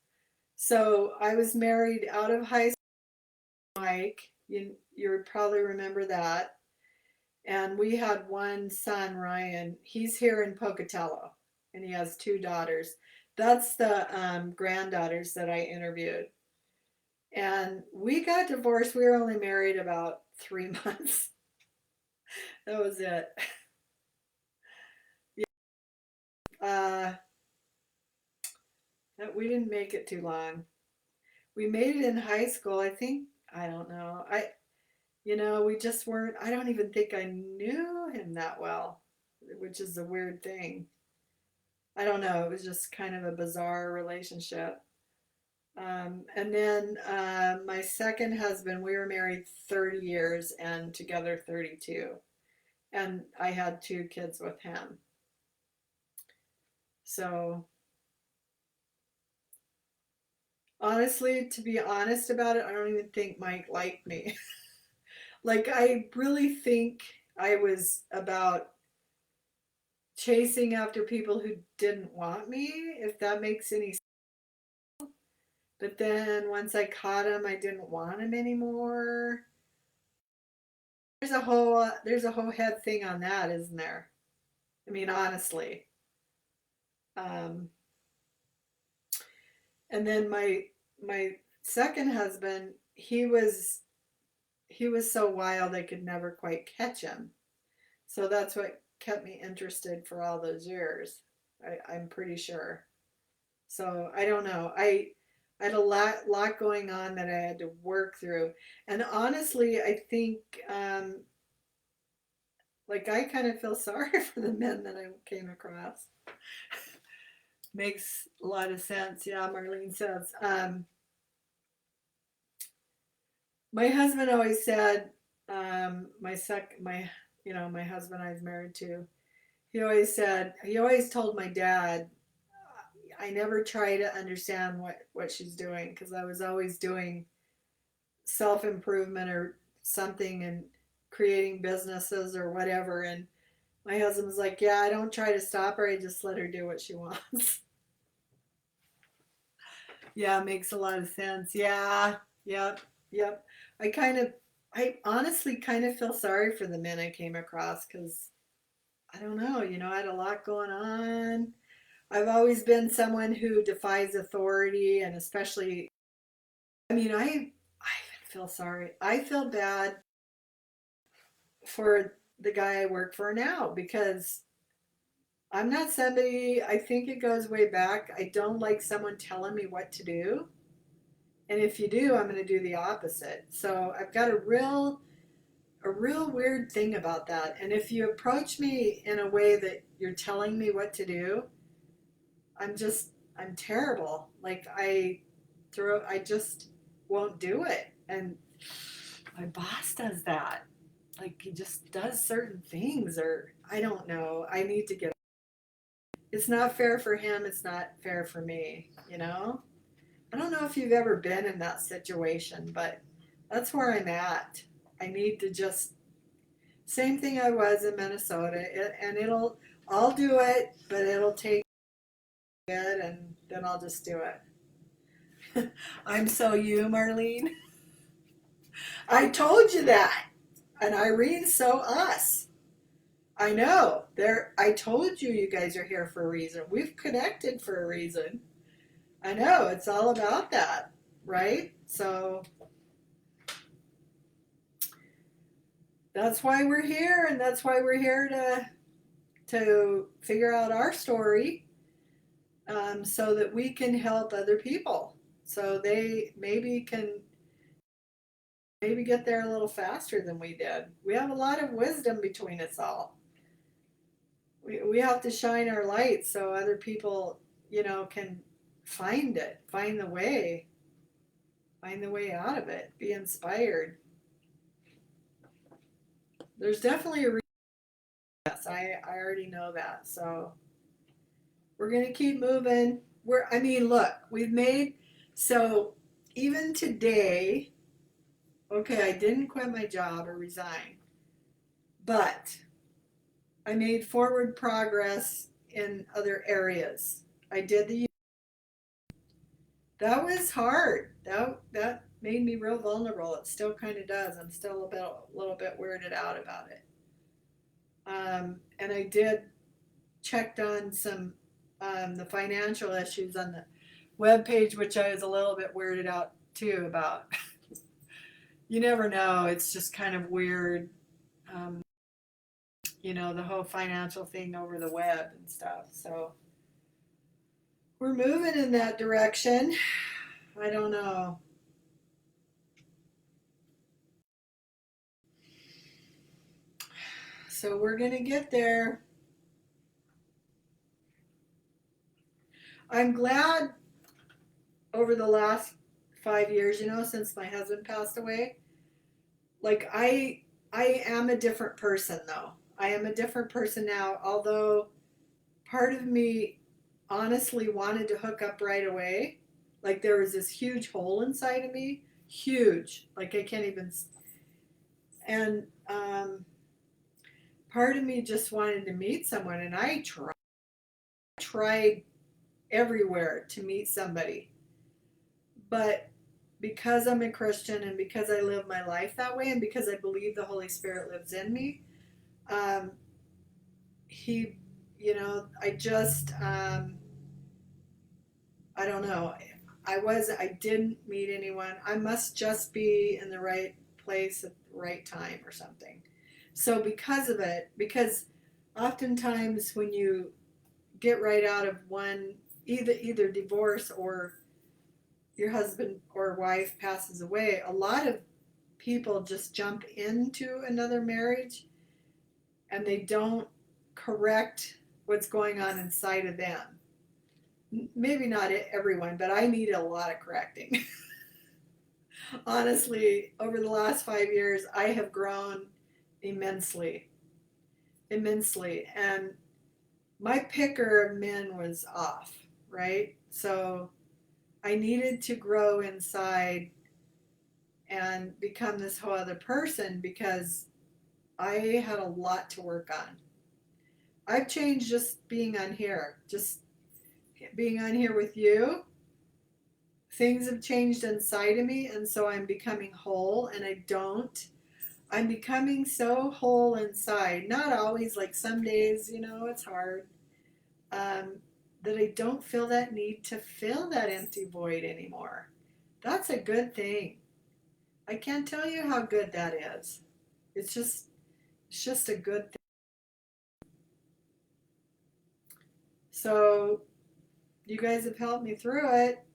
So I was married out of high school. Mike, you probably remember that. And we had one son, Ryan. He's here in Pocatello, and he has two daughters. That's the granddaughters that I interviewed. And we got divorced. We were only married about 3 months. That was it. Uh, we didn't make it too long. We made it in high school. I think, I don't know. We just weren't, I don't even think I knew him that well, which is a weird thing. I don't know. It was just kind of a bizarre relationship. And then my second husband, we were married 30 years and together 32. And I had two kids with him. So, honestly, to be honest about it, I don't even think Mike liked me. Like, I really think I was about chasing after people who didn't want me, if that makes any sense. But then once I caught him, I didn't want him anymore. There's a whole head thing on that, isn't there? I mean, honestly. Um, and then my second husband, he was so wild I could never quite catch him. So that's what kept me interested for all those years. I'm pretty sure. So I don't know. I had a lot going on that I had to work through, and honestly, I think like I kind of feel sorry for the men that I came across. Makes a lot of sense. Yeah, Marlene says. My husband always said, my husband I was married to. He always told my dad, I never try to understand what she's doing because I was always doing self improvement or something and creating businesses or whatever. And my husband was like, yeah, I don't try to stop her. I just let her do what she wants. Yeah, it makes a lot of sense. Yeah, yep, yep. I honestly kind of feel sorry for the men I came across because I don't know, I had a lot going on. I've always been someone who defies authority, and especially, I mean, I feel sorry. I feel bad for the guy I work for now because I'm not somebody, I think it goes way back. I don't like someone telling me what to do. And if you do, I'm going to do the opposite. So I've got a real weird thing about that. And if you approach me in a way that you're telling me what to do, I'm terrible. Like I just won't do it. And my boss does that. Like he just does certain things, or I don't know. I need to get, it's not fair for him, it's not fair for me, you know? I don't know if you've ever been in that situation, but that's where I'm at. I need to just, same thing I was in Minnesota, and I'll do it, but it'll take it, and then I'll just do it. I'm so you, Marlene. I told you that. And Irene's so us. I know. I told you guys are here for a reason. We've connected for a reason. I know. It's all about that, right? So that's why we're here, and that's why we're here to figure out our story, so that we can help other people, so they maybe get there a little faster than we did. We have a lot of wisdom between us all. We have to shine our light so other people, can find it, find the way out of it, be inspired. There's definitely a reason. Yes, I already know that. So we're gonna keep moving. I mean, look, we've made, so even today, okay, I didn't quit my job or resign, but I made forward progress in other areas. I did the That was hard. That made me real vulnerable. It still kind of does. I'm still a little bit weirded out about it. And I did checked on some the financial issues on the web page, which I was a little bit weirded out too about. You never know. It's just kind of weird. Um, the whole financial thing over the web and stuff. So we're moving in that direction. I don't know. So we're going to get there. I'm glad over the last 5 years, since my husband passed away, like I am a different person though. I am a different person now, although part of me honestly wanted to hook up right away. Like there was this huge hole inside of me, huge. Like I can't even, and part of me just wanted to meet someone, and I tried everywhere to meet somebody. But because I'm a Christian and because I live my life that way and because I believe the Holy Spirit lives in me, um, he, I just, I don't know. I didn't meet anyone. I must just be in the right place at the right time or something. So because of it, because oftentimes when you get right out of one, either divorce or your husband or wife passes away, a lot of people just jump into another marriage and they don't correct what's going on inside of them. Maybe not everyone, but I need a lot of correcting. Honestly, over the last 5 years, I have grown immensely, immensely. And my picker of men was off, right? So I needed to grow inside and become this whole other person because I had a lot to work on. I've changed just being on here, just being on here with you. Things have changed inside of me, and so I'm becoming whole, and I'm becoming so whole inside. Not always, like some days, it's hard. Um, that I don't feel that need to fill that empty void anymore. That's a good thing. I can't tell you how good that is. It's just, it's just a good thing. So you guys have helped me through it.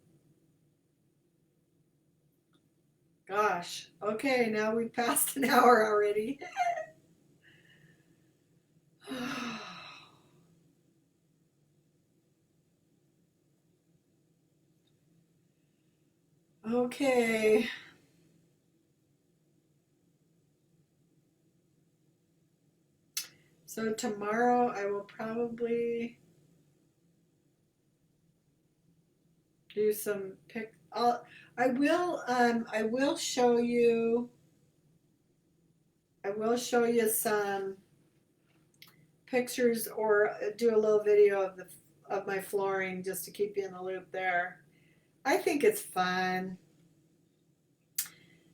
Gosh. Okay, now we've passed an hour already. Okay. So tomorrow I will probably do some I will show you, I will show you some pictures or do a little video of the of my flooring just to keep you in the loop there. I think it's fun.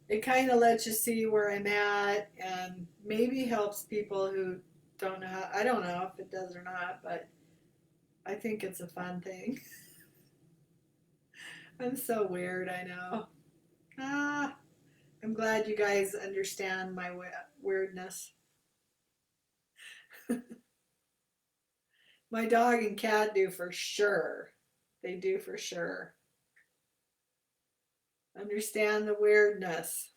It kind of lets you see where I'm at and maybe helps people who don't know how, I don't know if it does or not, but I think it's a fun thing. I'm so weird, I know. Ah, I'm glad you guys understand my weirdness. My dog and cat do for sure. They do for sure. Understand the weirdness.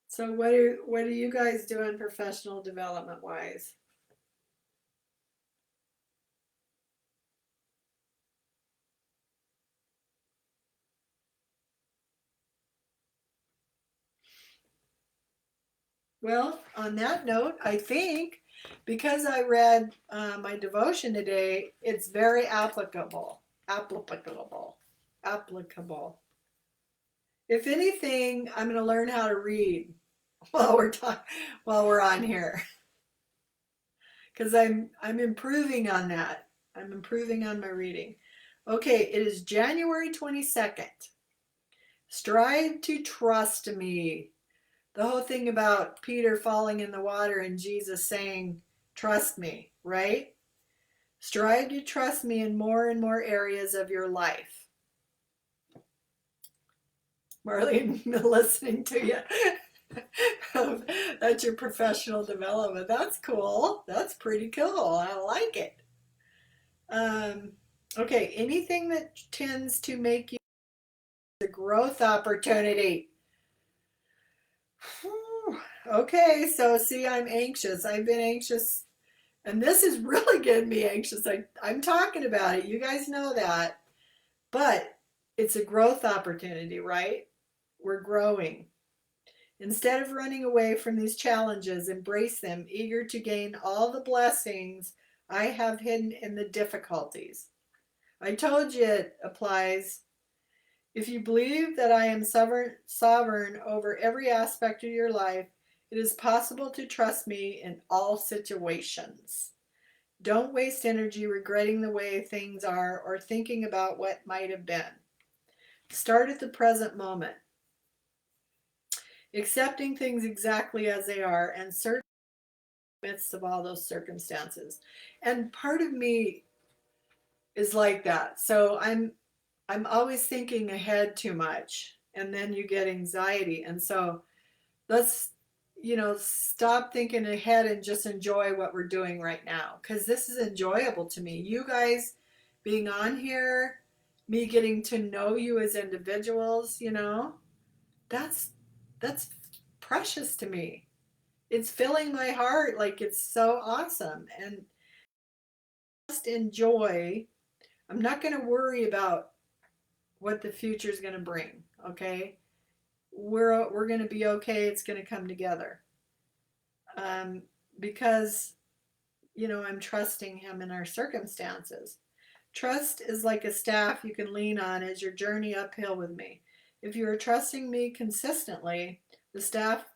So what are you guys doing professional development wise? Well, on that note, I think because I read my devotion today, it's very applicable. Applicable. Applicable. If anything, I'm going to learn how to read while we're talking, while we're on here, because I'm improving on that. I'm improving on my reading. Okay, it is January 22nd. Strive to trust me. The whole thing about Peter falling in the water and Jesus saying, trust me, right? Strive to trust me in more and more areas of your life. Marlene, listening to you. That's your professional development. That's cool. That's pretty cool. I like it. Um, okay, anything that tends to make you a growth opportunity. Okay, so see, I'm anxious. I've been anxious, and this is really getting me anxious. I'm talking about it. You guys know that. But it's a growth opportunity, right? We're growing. Instead of running away from these challenges, embrace them, eager to gain all the blessings I have hidden in the difficulties. I told you it applies. If you believe that I am sovereign over every aspect of your life, it is possible to trust me in all situations. Don't waste energy regretting the way things are or thinking about what might have been. Start at the present moment, accepting things exactly as they are and certainly in the midst of all those circumstances. And part of me is like that. So I'm always thinking ahead too much and then you get anxiety. And so let's stop thinking ahead and just enjoy what we're doing right now because this is enjoyable to me. You guys being on here, me getting to know you as individuals, that's that's precious to me. It's filling my heart, like it's so awesome. And just enjoy. I'm not going to worry about what the future is going to bring, okay? We're going to be okay. It's going to come together. Um, because I'm trusting him in our circumstances. Trust is like a staff you can lean on as your journey uphill with me. If you are trusting me consistently, the staff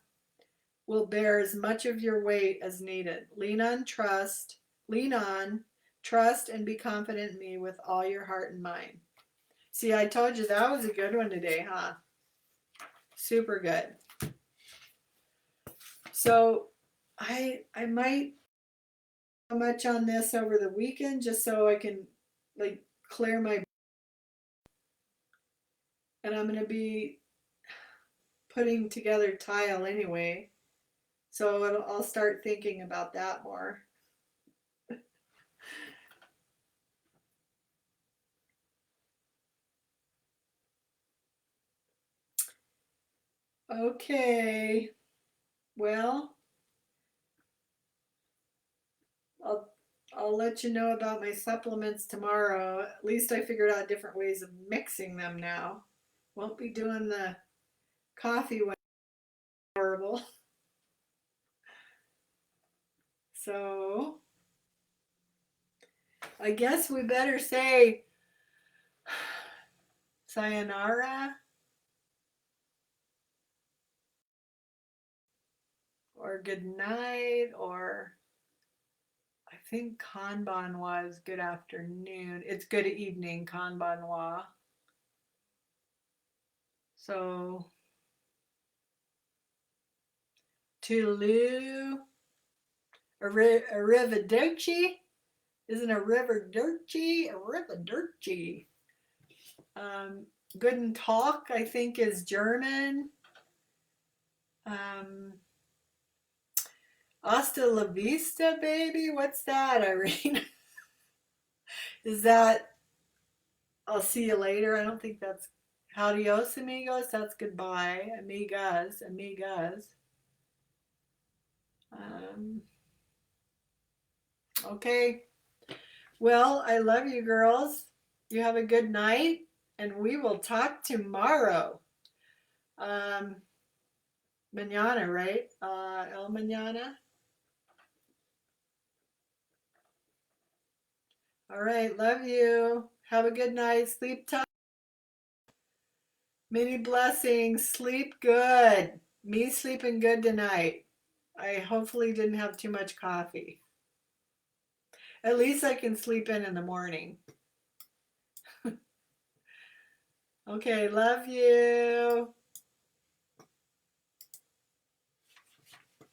will bear as much of your weight as needed. Lean on, trust, and be confident in me with all your heart and mind. See, I told you that was a good one today, huh? Super good. So I might much on this over the weekend just so I can like clear my, and I'm going to be putting together tile anyway. So I'll start thinking about that more. Okay. Well, I'll I'll let you know about my supplements tomorrow. At least I figured out different ways of mixing them now. Won't be doing the coffee one. Horrible. So I guess we better say sayonara or good night, or I think konbanwa is good afternoon. It's good evening, konbanwa. So toodaloo, arrivederci. Isn't arrivederci? Arrivederci. Guten Tag, I think, is German. Um, Hasta la vista, baby. What's that, Irene? Is that I'll see you later? I don't think that's adios, amigos. That's goodbye. Amigas, amigas. Um, okay. Well, I love you, girls. You have a good night, and we will talk tomorrow. Um, Manana, right? El Manana. All right, love you. Have a good night. Sleep tight. Many blessings. Sleep good. Me sleeping good tonight. I hopefully didn't have too much coffee. At least I can sleep in the morning. Okay, love you.